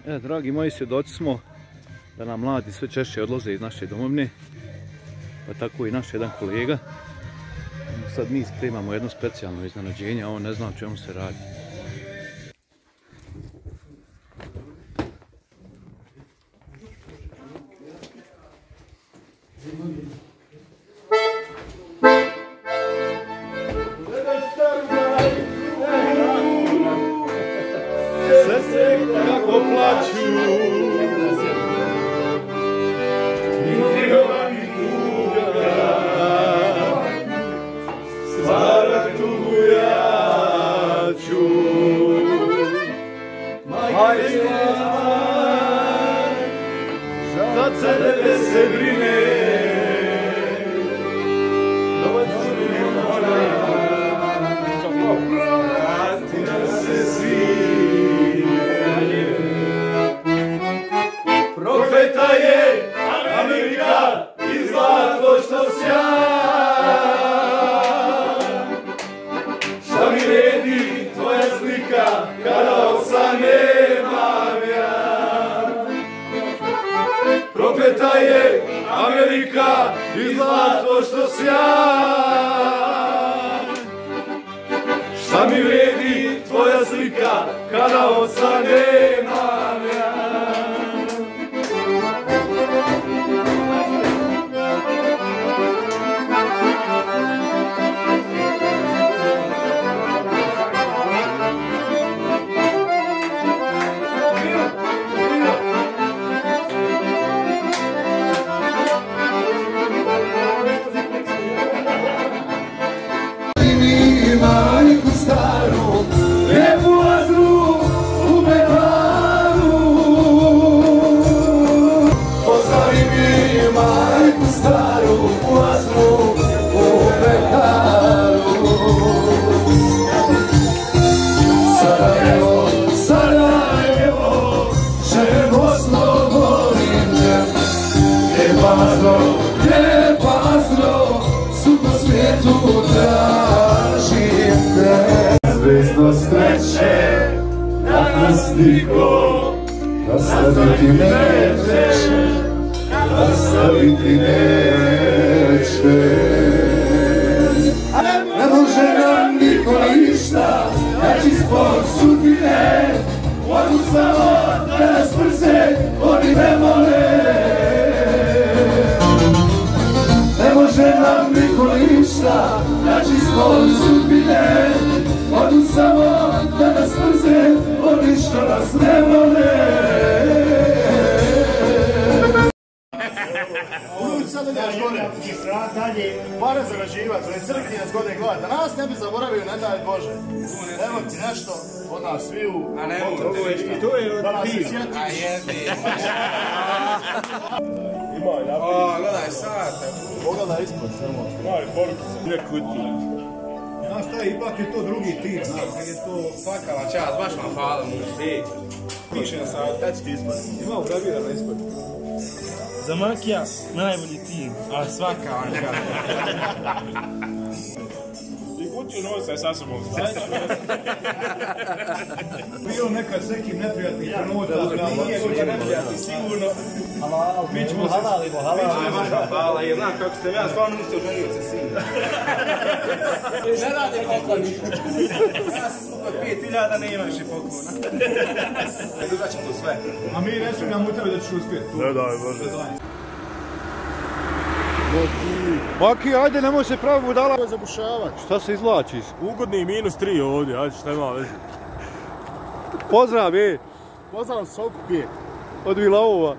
Dragi moji, svjedoci smo da nam mladi sve češće odlaze iz naše domovine, pa tako i naš jedan kolega. Sad mi spremamo jedno specijalno iznenađenje, a on ne zna o čemu se radi. Sestre kako plaću, njihova mi tuga, stvara tugu ja ću. Majke, za tebe se brine, novac mi mora, vrati nam se svi. Prokleta je Amerika i zlato što sja. Šta mi redi tvoja slika kada osa nemam ja. Prokleta je Amerika i zlato što sja. Šta mi vredi tvoja slika kada osa nemam ja. Majku staru, lijepu vazru u Bekaru. Pozdravi mi majku staru, vazru u Bekaru. Sarajevo, Sarajevo, ževo slobodnim te. Lijepa vazro, suto svijetu tražim te. Zvezdo sreće, danas niko nastaviti neće, nastaviti neće. Ne može nam niko ništa, jači spod sudbine, mogu samo da nas mrze, oni ne vole. Ne može nam niko ništa, jači spod sudbine, mogu samo da nas mrze, oni što nas ne vole. Uruć sad ideš gore, dalje, pare zarađivat, oni crkni nas godine gledat, da nas ne bi zaboravio, ne daj Bože. Evo ti nešto od nas sviju. A ne mogu te ništa. I to je od pija. A jedi. O, gledaj sate. Pogledaj ispod samo. Mali porukice, ne kutije. Znaš šta je, ipak je to drugi tip, znaš, je to... Svakava čast, baš vam hvala mu. Piše na sad, kad će ti ispod? Ima ugravirano ispod. Za Makija najbolji tim, a svaka vanka. I kutiju nosa sasvim ovdje. Bio nekad s nekim neprijatnih trenutak. Nije koji neprijatni, sigurno. Halalimo. Baš vam hvala, jer znam kako ste ja stvarno niste oženio se sin. Ne radi poklon. Ja sam skupio 5000, ne imaš i poklona. Izuzat ću to sve. A mi ne sumnjamo u tebe da ćeš uspjeti. Ne daj Bože. Maki, ajde, nemoj se pravi budala. Zabušavati. Šta se izvlačiš? Ugodni -3 ovdje, ajde šta ima veze. Pozdrav, Pozdrav, sok pije. od Vilaova.